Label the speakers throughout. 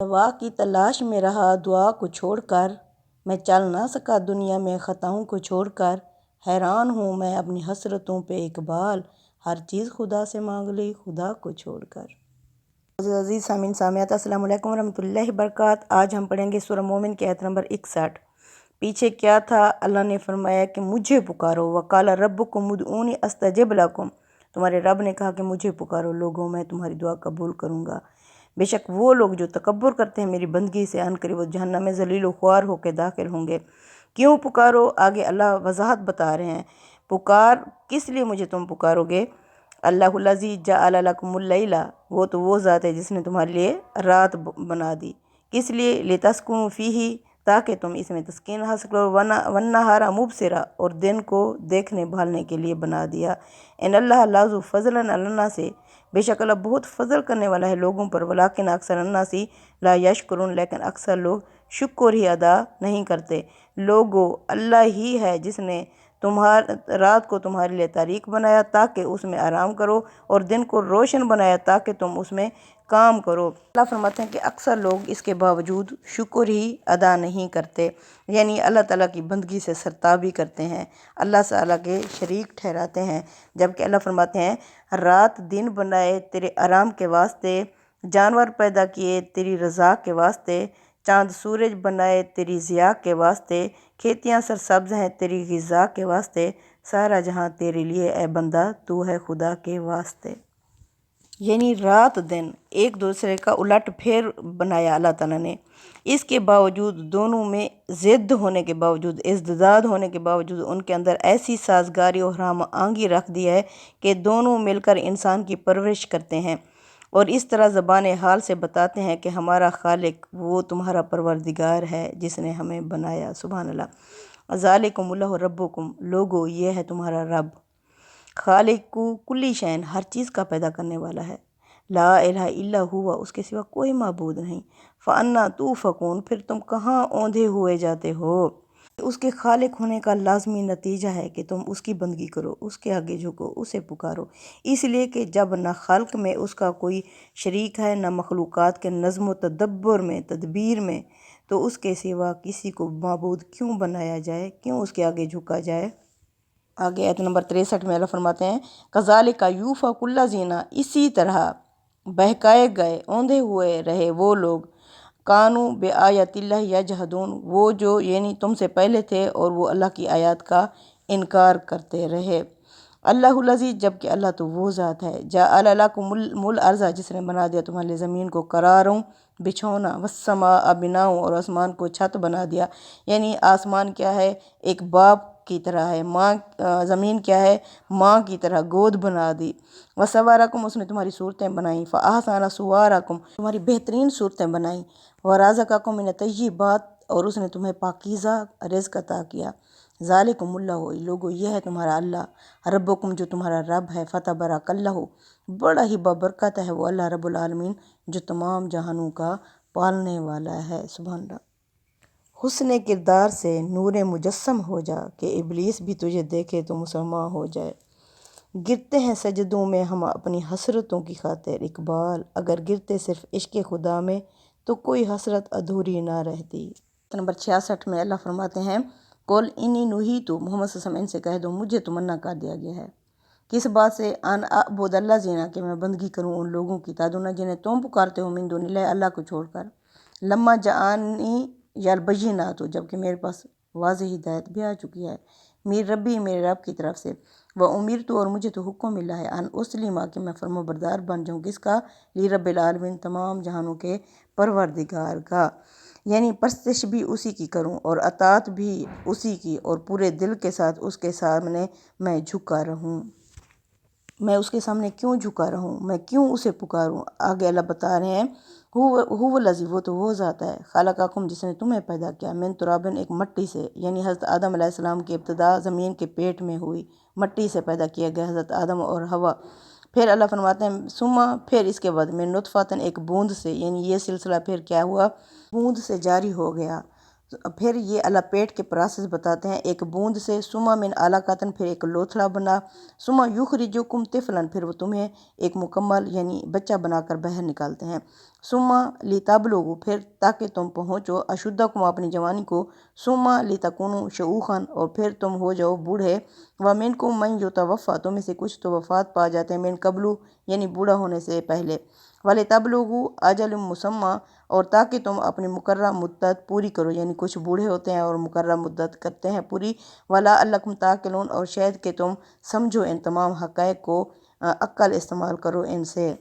Speaker 1: دوا کی تلاش میں رہا دعا کو چھوڑ کر، میں چل نہ سکا دنیا میں خطاؤں کو چھوڑ کر، حیران ہوں میں اپنی حسرتوں پہ اقبال، ہر چیز خدا سے مانگ لی خدا کو چھوڑ کر۔ عزیز سامعین سامعات، السلام علیکم ورحمۃ اللہ وبرکاتہ۔ آج ہم پڑھیں گے سورہ مومن کی آیت نمبر 61۔ پیچھے کیا تھا؟ اللہ نے فرمایا کہ مجھے پکارو، وقال ربکم ادعونی استجب لکم، تمہارے رب نے کہا کہ مجھے پکارو لوگوں، میں تمہاری دعا قبول کروں گا۔ بے شک وہ لوگ جو تکبر کرتے ہیں میری بندگی سے، ان قریب وہ جہنم میں ذلیل و خوار ہو کے داخل ہوں گے۔ کیوں پکارو؟ آگے اللہ وضاحت بتا رہے ہیں، پکار کس لیے مجھے تم پکارو گے؟ اللہ الذی جعل لکم اللیل، وہ ذات ہے جس نے تمہارے لیے رات بنا دی، کس لیے؟ لتسکنوا فیہ، تاکہ تم اس میں تسکین حاصل کرو، والنہار مبصرا، اور دن کو دیکھنے بھالنے کے لیے بنا دیا۔ ان اللہ لذو فضل علی الناس، بے شک اللہ بہت فضل کرنے والا ہے لوگوں پر، ولکن اکثر الناس لا یشکرون، لیکن اکثر لوگ شکر ہی ادا نہیں کرتے۔ لوگو، اللہ ہی ہے جس نے رات کو تمہارے لیے تاریک بنایا تاکہ اس میں آرام کرو، اور دن کو روشن بنایا تاکہ تم اس میں کام کرو۔ اللہ فرماتے ہیں کہ اکثر لوگ اس کے باوجود شکر ہی ادا نہیں کرتے، یعنی اللہ تعالیٰ کی بندگی سے سرتابی کرتے ہیں، اللہ تعالیٰ کے شریک ٹھہراتے ہیں، جبکہ اللہ فرماتے ہیں رات دن بنائے تیرے آرام کے واسطے، جانور پیدا کیے تیری رضا کے واسطے، چاند سورج بنائے تیری ضیاء کے واسطے، کھیتیاں سرسبز ہیں تیری غذا کے واسطے، سارا جہاں تیرے لیے اے بندہ تو ہے خدا کے واسطے۔ یعنی رات دن ایک دوسرے کا الٹ پھیر بنایا اللہ تعالیٰ نے، اس کے باوجود دونوں میں ضد ہونے کے باوجود، ازداد ہونے کے باوجود، ان کے اندر ایسی سازگاری اور ہم آہنگی رکھ دی ہے کہ دونوں مل کر انسان کی پرورش کرتے ہیں، اور اس طرح زبان حال سے بتاتے ہیں کہ ہمارا خالق وہ تمہارا پروردگار ہے جس نے ہمیں بنایا۔ سبحان اللہ۔ ذالکم اللہ ربکم، لوگو یہ ہے تمہارا رب، خالق کلی شین، ہر چیز کا پیدا کرنے والا ہے، لا الہ الا ہوا، اس کے سوا کوئی معبود نہیں، فانا توفکون، پھر تم کہاں اوندھے ہوئے جاتے ہو۔ اس کے خالق ہونے کا لازمی نتیجہ ہے کہ تم اس کی بندگی کرو، اس کے آگے جھکو، اسے پکارو، اس لیے کہ جب نہ خلق میں اس کا کوئی شریک ہے، نہ مخلوقات کے نظم و تدبر میں، تدبیر میں، تو اس کے سوا کسی کو معبود کیوں بنایا جائے، کیوں اس کے آگے جھکا جائے۔ آگے آیت نمبر 63 میں اللہ فرماتے ہیں کذالک یوفک الذین، اسی طرح بہکائے گئے، اوندھے ہوئے رہے وہ لوگ، کانوا بآیات اللہ یجحدون، وہ جو یعنی تم سے پہلے تھے اور وہ اللہ کی آیات کا انکار کرتے رہے۔ اللہ الذی، جبکہ اللہ تو وہ ذات ہے، جعل لکم الارض، جس نے بنا دیا تمہارے لیے زمین کو قراروں بچھونا، والسماء بناؤں، اور آسمان کو چھت بنا دیا، یعنی آسمان کیا ہے؟ ایک باپ کی طرح ہے، ماں، زمین کیا ہے؟ ماں کی طرح گود بنا دی، وصورکم، اس نے تمہاری صورتیں بنائیں، فاحسن صورکم، تمہاری بہترین صورتیں بنائیں، ورزقکم من الطیبات، اور اس نے تمہیں پاکیزہ رزق عطا کیا۔ ذالکم اللہ، لوگو یہ ہے تمہارا اللہ، ربکم جو تمہارا رب ہے، فتبارک اللہ، بڑا ہی بابرکت ہے وہ اللہ رب العالمین جو تمام جہانوں کا پالنے والا ہے۔ سبحان اللہ۔ حسن کردار سے نور مجسم ہو جا، کہ ابلیس بھی تجھے دیکھے تو مسلمان ہو جائے۔ گرتے ہیں سجدوں میں ہم اپنی حسرتوں کی خاطر، اقبال اگر گرتے صرف عشق خدا میں تو کوئی حسرت ادھوری نہ رہتی۔ نمبر 66 میں اللہ فرماتے ہیں قل انی نہیت، محمد صلی اللہ علیہ وسلم ان سے کہہ دو مجھے تو منع کر دیا گیا ہے، کس بات سے؟ ان اعبد الذین، کہ میں بندگی کروں ان لوگوں کی، تدعون جنہیں تم پکارتے ہو، من دون اللہ، اللہ کو چھوڑ کر، لما جاءنی البینات، جبکہ میرے پاس واضح ہدایت بھی آ چکی ہے، میر ربی، میرے رب کی طرف سے، وامرت، اور مجھے تو حکم ملا ہے، ان اسلم، کہ میں فرما بردار بن جاؤں، کس کا؟ لرب العالمین، تمام جہانوں کے پروردگار کا، یعنی پرستش بھی اسی کی کروں اور اطاعت بھی اسی کی، اور پورے دل کے ساتھ اس کے سامنے میں جھکا رہوں۔ میں اس کے سامنے کیوں جھکا رہوں؟ میں کیوں اسے پکاروں؟ آگے اللہ بتا رہے ہیں هو الذی، وہ تو وہ ذات ہے، خلقکم، جس نے تمہیں پیدا کیا، من تراب، ایک مٹی سے، یعنی حضرت آدم علیہ السلام کی ابتدا زمین کے پیٹ میں ہوئی، مٹی سے پیدا کیا گیا حضرت آدم اور حوا۔ پھر اللہ فرماتے ہیں ثم، پھر اس کے بعد، من نطفۃ، ایک بوند سے، یعنی یہ سلسلہ پھر کیا ہوا؟ بوند سے جاری ہو گیا، پھر یہ اللہ پیٹ کے پروسیس بتاتے ہیں، ایک بوند سے، ثم من علقۃ، پھر ایک لوتھڑا بنا، ثم یخرجکم طفلا، پھر وہ تمہیں ایک مکمل یعنی بچہ بنا کر باہر نکالتے ہیں، ثم لتبلغوا، پھر تاکہ تم پہنچو اشدکم اپنی جوانی کو، ثم لتکونوا شیوخا، اور پھر تم ہو جاؤ بوڑھے، ومنکم من یتوفی، تم میں سے کچھ تو وفات پا جاتے ہیں، من قبل یعنی بوڑھا ہونے سے پہلے، وَلِتَبْلُغُوا اجل مسمى، اور تاکہ تم اپنی مقررہ مدت پوری کرو، یعنی کچھ بوڑھے ہوتے ہیں اور مقررہ مدت کرتے ہیں پوری، وَلَعَلَّكُمْ تَعْقِلُونَ، اور شاید کہ تم سمجھو ان تمام حقائق کو، عقل استعمال کرو ان سے۔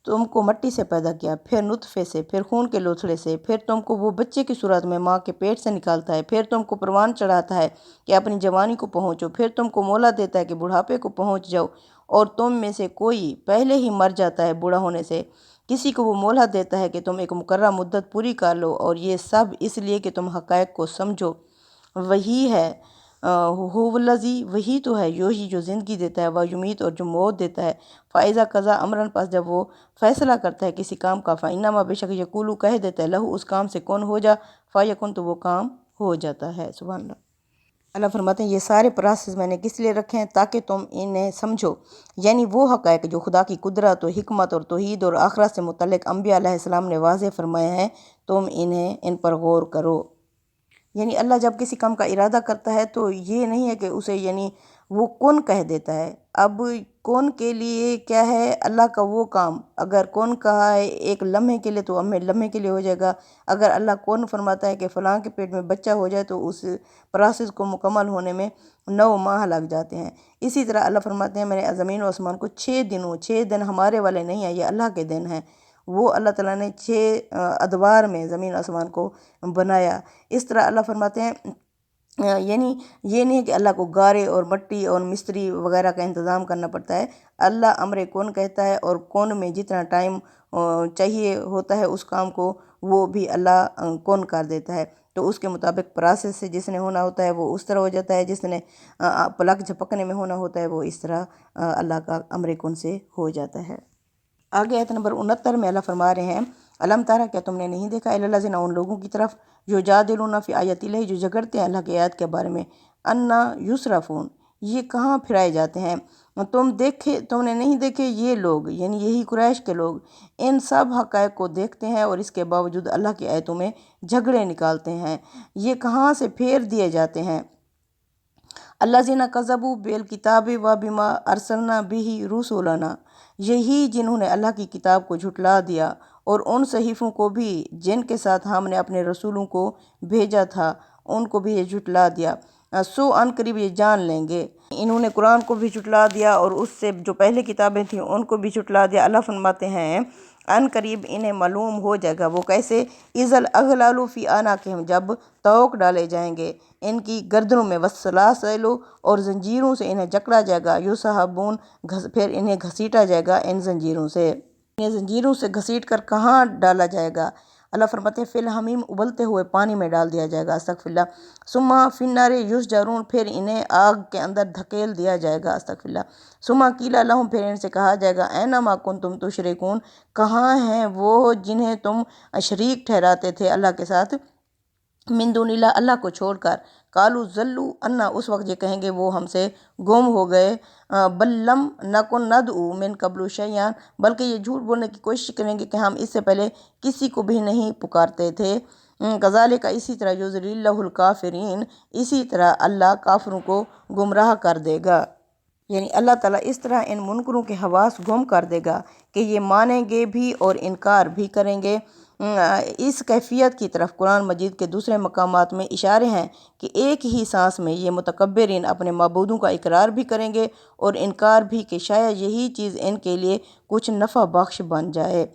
Speaker 1: تم کو مٹی سے پیدا کیا، پھر نطفے سے، پھر خون کے لوتھڑے سے، پھر تم کو وہ بچے کی صورت میں ماں کے پیٹ سے نکالتا ہے، پھر تم کو پروان چڑھاتا ہے کہ اپنی جوانی کو پہنچو، پھر تم کو مہلت دیتا ہے کہ بڑھاپے کو پہنچ جاؤ، اور تم میں سے کوئی پہلے ہی مر جاتا ہے بوڑھا ہونے سے، کسی کو وہ مہلت دیتا ہے کہ تم ایک مقررہ مدت پوری کر لو، اور یہ سب اس لیے کہ تم حقائق کو سمجھو۔ وہی ہے الذی، وہی تو ہے، یحیی جو زندگی دیتا ہے، ویمیت اور جو موت دیتا ہے، فاذا قضا امرا، پس جب وہ فیصلہ کرتا ہے کسی کام کا، فانما، بے شک، یقول کہہ دیتا ہے، لہو اس کام سے کون ہو جا، فیکن، تو وہ کام ہو جاتا ہے۔ سبحان اللہ۔ اللہ فرماتے ہیں یہ سارے پروسیس میں نے کس لیے رکھے ہیں؟ تاکہ تم انہیں سمجھو، یعنی وہ حقائق جو خدا کی قدرت و حکمت اور توحید اور آخرت سے متعلق انبیاء علیہ السلام نے واضح فرمائے ہیں، تم ان پر غور کرو۔ یعنی اللہ جب کسی کام کا ارادہ کرتا ہے تو یہ نہیں ہے کہ اسے یعنی وہ کون کہہ دیتا ہے، اب کون کے لیے کیا ہے اللہ کا وہ کام، اگر کون کہا ہے ایک لمحے کے لیے تو لمحے کے لیے ہو جائے گا، اگر اللہ کون فرماتا ہے کہ فلاں کے پیٹ میں بچہ ہو جائے تو اس پروسیس کو مکمل ہونے میں 9 ماہ لگ جاتے ہیں۔ اسی طرح اللہ فرماتے ہیں میں نے زمین و آسمان کو 6 دن ہمارے والے نہیں ہیں، یہ اللہ کے دن ہیں، وہ اللہ تعالیٰ نے 6 ادوار میں زمین آسمان کو بنایا۔ اس طرح اللہ فرماتے ہیں یعنی یہ نہیں ہے کہ اللہ کو گارے اور مٹی اور مستری وغیرہ کا انتظام کرنا پڑتا ہے، اللہ امر کون کہتا ہے، اور کون میں جتنا ٹائم چاہیے ہوتا ہے اس کام کو وہ بھی اللہ کون کر دیتا ہے، تو اس کے مطابق پروسیس سے جس نے ہونا ہوتا ہے وہ اس طرح ہو جاتا ہے، جس نے پلک جھپکنے میں ہونا ہوتا ہے وہ اس طرح اللہ کا امر کون سے ہو جاتا ہے۔ آگے آیت نمبر 69 میں اللہ فرما رہے ہیں، علم تارا، کیا تم نے نہیں دیکھا، الذین، ان لوگوں کی طرف، جو جادلون فی آیات اللہ، جو جھگڑتے ہیں اللہ کی آیات کے بارے میں، انا یصرفون، یہ کہاں پھرائے جاتے ہیں، تم نے نہیں دیکھے یہ لوگ، یعنی یہی قریش کے لوگ ان سب حقائق کو دیکھتے ہیں اور اس کے باوجود اللہ کی آیتوں میں جھگڑے نکالتے ہیں، یہ کہاں سے پھیر دیے جاتے ہیں۔ الذین کذبوا بالکتاب وبما ارسلنا بہ رسولنا، یہی جنہوں نے اللہ کی کتاب کو جھٹلا دیا اور ان صحیفوں کو بھی جن کے ساتھ ہم نے اپنے رسولوں کو بھیجا تھا ان کو بھی یہ جھٹلا دیا، سو ان قریب یہ جان لیں گے، انہوں نے قرآن کو بھی جھٹلا دیا اور اس سے جو پہلے کتابیں تھیں ان کو بھی جھٹلا دیا۔ اللہ فرماتے ہیں ان قریب انہیں معلوم ہو جائے گا، وہ کیسے، اذ الاغلال فی اعناقہم، جب طوق ڈالے جائیں گے ان کی گردنوں میں، والسلاسل، اور زنجیروں سے انہیں جکڑا جائے گا، یسحبون، پھر انہیں گھسیٹا جائے گا ان زنجیروں سے، انہیں زنجیروں سے گھسیٹ کر کہاں ڈالا جائے گا؟ اللہ فرماتے ہیں فی الحمیم، ابلتے ہوئے پانی میں ڈال دیا جائے گا، استغفر اللہ، ثم فی النار یسجرون، پھر انہیں آگ کے اندر دھکیل دیا جائے گا، استغفر اللہ، ثم قیل لہم، پھر ان سے کہا جائے گا این ما کنتم تشرکون، کہاں ہیں وہ جنہیں تم شریک ٹھہراتے تھے اللہ کے ساتھ، من دون اللہ، اللہ کو چھوڑ کر، قالوا ضلوا عنا، اس وقت یہ کہیں گے وہ ہم سے گم ہو گئے، بل لم نکن ندعو من قبل شیئا، بلکہ یہ جھوٹ بولنے کی کوشش کریں گے کہ ہم اس سے پہلے کسی کو بھی نہیں پکارتے تھے، کذالک، اسی طرح یضل اللہ الکافرین، اسی طرح اللہ کافروں کو گمراہ کر دے گا، یعنی اللہ تعالیٰ اس طرح ان منکروں کے حواس گم کر دے گا کہ یہ مانیں گے بھی اور انکار بھی کریں گے۔ اس کیفیت کی طرف قرآن مجید کے دوسرے مقامات میں اشارے ہیں کہ ایک ہی سانس میں یہ متکبرین اپنے معبودوں کا اقرار بھی کریں گے اور انکار بھی کہ شاید یہی چیز ان کے لیے کچھ نفع بخش بن جائے۔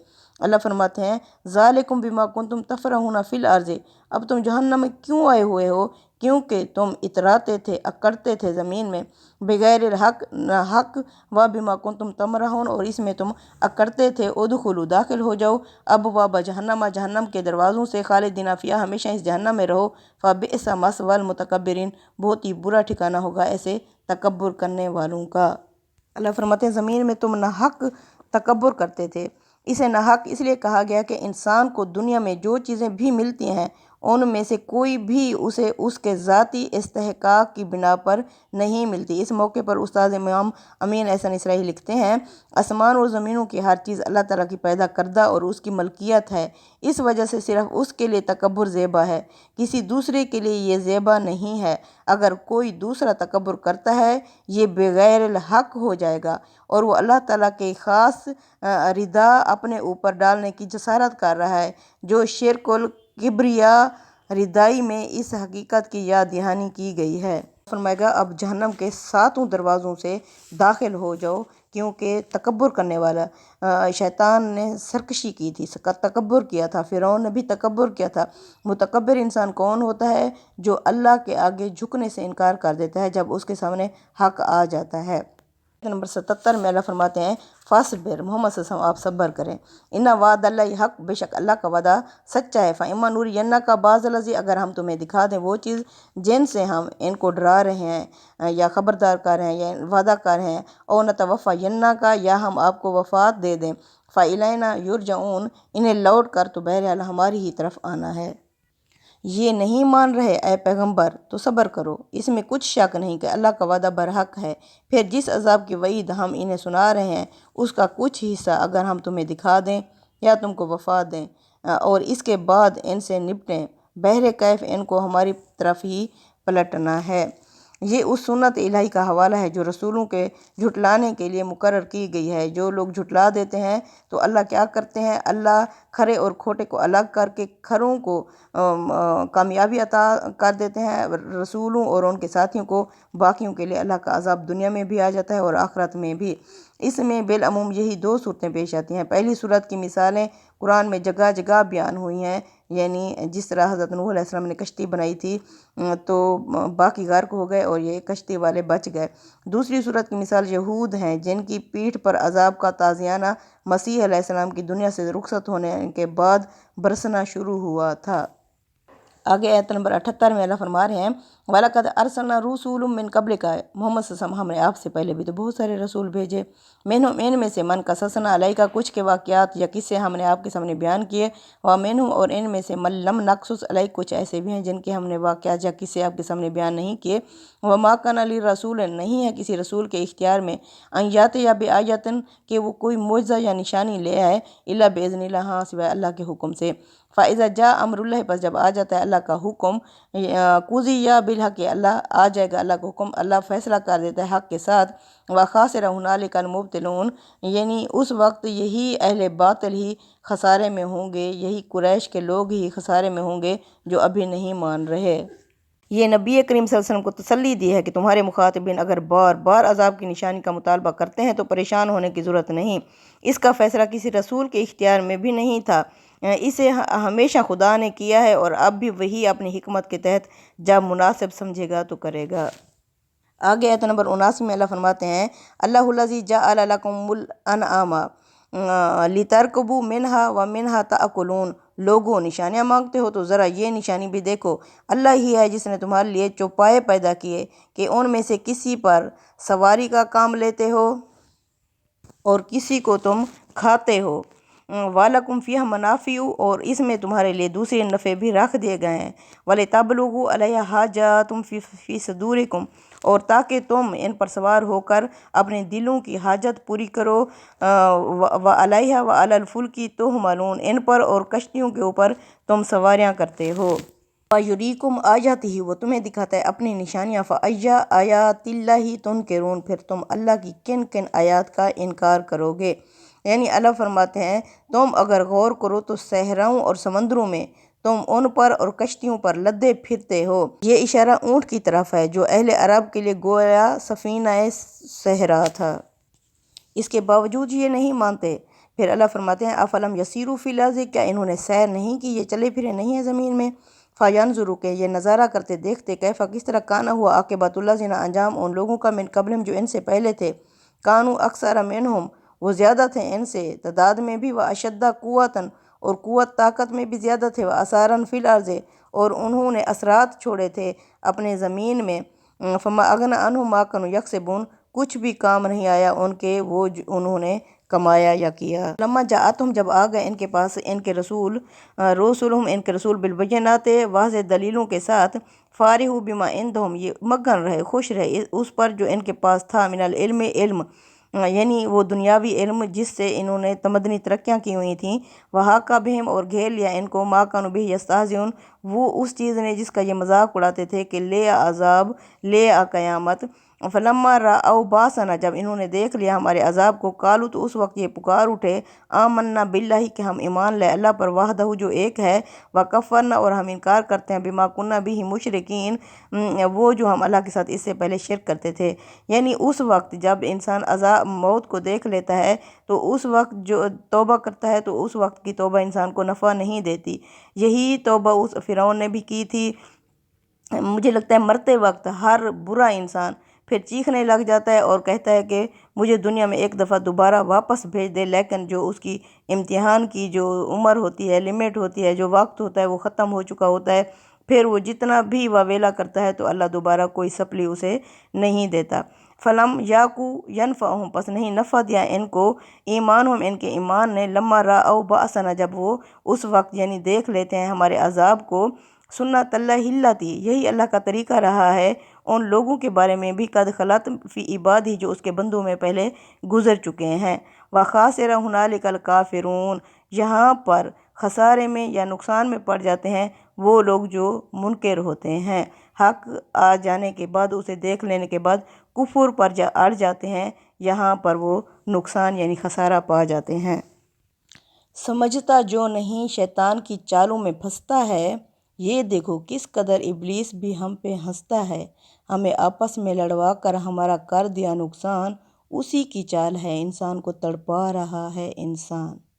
Speaker 1: اللہ فرماتے ہیں ذالکم بما کنتم تفرحون فی الارض، اب تم جہنم میں کیوں آئے ہوئے ہو، کیونکہ تم اتراتے تھے، اکڑتے تھے زمین میں، بغیر الحق، حق، و بما کنتم تمرحون، اور اس میں تم اکڑتے تھے، ادخلوا، داخل ہو جاؤ، ابواب جہنم، جہنم کے دروازوں سے، خالدین فیہا، ہمیشہ اس جہنم میں رہو، فبئس مثوی المتکبرین، بہت ہی برا ٹھکانہ ہوگا ایسے تکبر کرنے والوں کا۔ اللہ فرماتے ہیں زمین میں تم ناحق تکبر کرتے تھے، اسے ناحق اس لیے کہا گیا کہ انسان کو دنیا میں جو چیزیں بھی ملتی ہیں ان میں سے کوئی بھی اسے اس کے ذاتی استحقاق کی بنا پر نہیں ملتی۔ اس موقع پر استاد امام امین احسن اسرائیلی لکھتے ہیں، آسمان اور زمینوں کی ہر چیز اللہ تعالیٰ کی پیدا کردہ اور اس کی ملکیت ہے، اس وجہ سے صرف اس کے لیے تکبر زیبا ہے، کسی دوسرے کے لیے یہ زیبا نہیں ہے۔ اگر کوئی دوسرا تکبر کرتا ہے یہ بغیر الحق ہو جائے گا اور وہ اللہ تعالیٰ کے خاص ردا اپنے اوپر ڈالنے کی جسارت کر رہا ہے۔ جو شرک الکبریا ردائی میں اس حقیقت کی یاد دہانی کی گئی ہے۔ فرمائے گا اب جہنم کے 7 دروازوں سے داخل ہو جاؤ، کیونکہ تکبر کرنے والا شیطان نے سرکشی کی تھی، تکبر کیا تھا، فرعون نے بھی تکبر کیا تھا۔ متکبر انسان کون ہوتا ہے؟ جو اللہ کے آگے جھکنے سے انکار کر دیتا ہے جب اس کے سامنے حق آ جاتا ہے۔ نمبر 77 میں اللہ فرماتے ہیں، فاصبر، محمد صلی اللہ علیہ وسلم آپ صبر کریں، اِنَّ وعد اللہ حق، بے شک اللہ کا وعدہ سچا ہے، فَإِمَّا نُرِيَنَّكَ بَعْضَ الَّذِي، اگر ہم تمہیں دکھا دیں وہ چیز جن سے ہم ان کو ڈرا رہے ہیں یا خبردار کر رہے ہیں یا وعدہ کر رہے ہیں، او نَتَوَفَّيَنَّكَ، یا ہم آپ کو وفات دے دیں، فَإِلَيْنَا يُرْجَعُونَ، انہیں لوٹ کر تو بہرحال ہماری ہی طرف آنا ہے۔ یہ نہیں مان رہے اے پیغمبر تو صبر کرو، اس میں کچھ شک نہیں کہ اللہ کا وعدہ برحق ہے۔ پھر جس عذاب کی وعید ہم انہیں سنا رہے ہیں اس کا کچھ حصہ اگر ہم تمہیں دکھا دیں یا تم کو وفات دیں اور اس کے بعد ان سے نپٹیں، بہر کیف ان کو ہماری طرف ہی پلٹنا ہے۔ یہ اس سنت الہی کا حوالہ ہے جو رسولوں کے جھٹلانے کے لیے مقرر کی گئی ہے۔ جو لوگ جھٹلا دیتے ہیں تو اللہ کیا کرتے ہیں؟ اللہ کھرے اور کھوٹے کو الگ کر کے کھروں کو کامیابی عطا کر دیتے ہیں، رسولوں اور ان کے ساتھیوں کو باقیوں کے لیے اللہ کا عذاب دنیا میں بھی آ جاتا ہے اور آخرت میں بھی۔ اس میں بالعموم یہی 2 صورتیں پیش آتی ہیں۔ پہلی صورت کی مثالیں قرآن میں جگہ جگہ بیان ہوئی ہیں، یعنی جس طرح حضرت نوح علیہ السلام نے کشتی بنائی تھی تو باقی غرق ہو گئے اور یہ کشتی والے بچ گئے۔ دوسری صورت کی مثال یہود ہیں جن کی پیٹھ پر عذاب کا تازیانہ مسیح علیہ السلام کی دنیا سے رخصت ہونے کے بعد برسنا شروع ہوا تھا۔ آگے آیت نمبر 78 میں اللہ فرما رہے ہیں، وَلَقَدْ أَرْسَلْنَا رُسُلًا مِّن قَبْلِكَ، محمد صلی اللہ علیہ وسلم ہم نے آپ سے پہلے بھی تو بہت سارے رسول بھیجے، مِنْهُمْ ان میں سے من قَصَصْنَا عَلَيْكَ، کچھ کے واقعات یا قصے ہم نے آپ کے سامنے بیان کیے، وَمِنْهُمْ اور ان میں سے من لَمْ نَقْصُصْ عَلَيْكَ، کچھ ایسے بھی ہیں جن کے ہم نے واقعات یا قصے آپ کے سامنے بیان نہیں کیے، وَمَا كَانَ لِلرَّسُولِ، نہیں ہے کسی رسول کے اختیار میں، أَن يَأْتِيَ بِآيَةٍ، کہ وہ کوئی معجزہ یا نشانی لے آئے، إِلَّا بِإِذْنِ اللہِ، ہاں سوائے اللہ کے حکم سے۔ فَإِذَا جَاءَ أَمْرُ اللہِ، پس جب آ جاتا ہے اللہ کا حکم، قُضِیَ بِالْحَقِّ، اللہ آ جائے گا اللہ کا حکم، اللہ فیصلہ کر دیتا ہے حق کے ساتھ، وَخَاسِرَ هُنَالِكَ الْمُبْطِلُونَ، یعنی اس وقت یہی اہل باطل ہی خسارے میں ہوں گے، یہی قریش کے لوگ ہی خسارے میں ہوں گے جو ابھی نہیں مان رہے۔ یہ نبی کریم صلی اللہ علیہ وسلم کو تسلی دی ہے کہ تمہارے مخاطبین اگر بار بار عذاب کی نشانی کا مطالبہ کرتے ہیں تو پریشان ہونے کی ضرورت نہیں، اس کا فیصلہ کسی رسول کے اختیار میں بھی نہیں تھا، اسے ہمیشہ خدا نے کیا ہے اور اب بھی وہی اپنی حکمت کے تحت جب مناسب سمجھے گا تو کرے گا۔ آگے آیت نمبر 79 میں اللہ فرماتے ہیں، اللہ الذی جعل لکم الانعام لترکبوا منہا ومنہا تأکلون، لوگوں نشانیاں مانگتے ہو تو ذرا یہ نشانی بھی دیکھو، اللہ ہی ہے جس نے تمہارے لیے چوپائے پیدا کیے کہ ان میں سے کسی پر سواری کا کام لیتے ہو اور کسی کو تم کھاتے ہو، وَلَكُمْ فِيهَا مَنَافِعُ، اور اس میں تمہارے لیے دوسرے نفع بھی رکھ دیے گئے ہیں، وَلِتَبْلُغُوا عَلَيْهَا حَاجَاتٌ فِي صُدُورِكُمْ، اور تاکہ تم ان پر سوار ہو کر اپنے دلوں کی حاجت پوری کرو، وَعَلَيْهَا وَعَلَى الْفُلْكِ تُحْمَلُونَ، ان پر اور کشتیوں کے اوپر تم سواریاں کرتے ہو، وَيُرِيكُمْ آيَاتِهِ، وہ تمہیں دکھاتا ہے اپنی نشانیاں، فَأَيَّ آيَاتِ اللہِ تُنْكِرُونَ، پھر تم اللہ کی کن کن آیات کا انکار کرو گے۔ یعنی اللہ فرماتے ہیں تم اگر غور کرو تو صحراؤں اور سمندروں میں تم ان پر اور کشتیوں پر لدے پھرتے ہو، یہ اشارہ اونٹ کی طرف ہے جو اہل عرب کے لیے گویا سفینہ صحرا تھا، اس کے باوجود یہ نہیں مانتے۔ پھر اللہ فرماتے ہیں افلم یسیروا فی الارض، کیا انہوں نے سیر نہیں کی، یہ چلے پھرے نہیں ہیں زمین میں، فینظروا، کہ یہ نظارہ کرتے دیکھتے، کیف کس طرح کانا ہوا عاقبۃ الذین، انجام ان لوگوں کا من قبلہم جو ان سے پہلے تھے، کانوا اکثر منہم، وہ زیادہ تھے ان سے تعداد میں بھی، واشد قوۃ، اور قوت طاقت میں بھی زیادہ تھے، واثارا فی الارض، اور انہوں نے اثرات چھوڑے تھے اپنے زمین میں، فما اغنی عنہم ما کانوا یکسبون، کچھ بھی کام نہیں آیا ان کے وہ انہوں نے کمایا یا کیا۔ لما جاءتہم جب آ گئے ان کے پاس ان کے رسول بالبینات واضح دلیلوں کے ساتھ، فارحوا بما عندہم یہ مگن رہے خوش رہے اس پر جو ان کے پاس تھا، من العلم علم یعنی وہ دنیاوی علم جس سے انہوں نے تمدنی ترقیاں کی ہوئی تھیں، وحاق بہم اور گھیر لیا ان کو ما کانوا بہ یستہزئون وہ اس چیز نے جس کا یہ مذاق اڑاتے تھے کہ لے آ عذاب لے آ قیامت۔ فلما رأوا باسنا جب انہوں نے دیکھ لیا ہمارے عذاب کو، قالوا تو اس وقت یہ پکار اٹھے، آمنا باللہ کہ ہم ایمان لائے اللہ پر، وحدہ جو ایک ہے، وکفرنا اور ہم انکار کرتے ہیں، بما کنا بہ مشرکین وہ جو ہم اللہ کے ساتھ اس سے پہلے شرک کرتے تھے۔ یعنی اس وقت جب انسان عذاب موت کو دیکھ لیتا ہے تو اس وقت جو توبہ کرتا ہے تو اس وقت کی توبہ انسان کو نفع نہیں دیتی۔ یہی توبہ اس فرعون نے بھی کی تھی۔ مجھے لگتا ہے مرتے وقت ہر برا انسان پھر چیخنے لگ جاتا ہے اور کہتا ہے کہ مجھے دنیا میں ایک دفعہ دوبارہ واپس بھیج دے، لیکن جو اس کی امتحان کی جو عمر ہوتی ہے، لمٹ ہوتی ہے، جو وقت ہوتا ہے وہ ختم ہو چکا ہوتا ہے، پھر وہ جتنا بھی واویلا کرتا ہے تو اللہ دوبارہ کوئی سپلی اسے نہیں دیتا۔ فلم یاکو ینفعہم پس نہیں نفع دیا ان کو ایمانہم ان کے ایمان نے، لما رأوا بأسنا جب وہ اس وقت یعنی دیکھ لیتے ہیں ہمارے عذاب کو، سنت اللہ التی یہی اللہ کا طریقہ رہا ہے ان لوگوں کے بارے میں بھی، قد خلت فی عبادہ جو اس کے بندوں میں پہلے گزر چکے ہیں، وخاسر ہنالک الکافرون یہاں پر خسارے میں یا نقصان میں پڑ جاتے ہیں وہ لوگ جو منکر ہوتے ہیں، حق آ جانے کے بعد اسے دیکھ لینے کے بعد کفر پر اڑ جاتے ہیں، یہاں پر وہ نقصان یعنی خسارہ پا جاتے ہیں۔ سمجھتا جو نہیں شیطان کی چالوں میں پھنستا ہے، یہ دیکھو کس قدر ابلیس بھی ہم پہ ہنستا ہے، ہمیں آپس میں لڑوا کر ہمارا کر دیا نقصان، اسی کی چال ہے انسان کو تڑپا رہا ہے انسان۔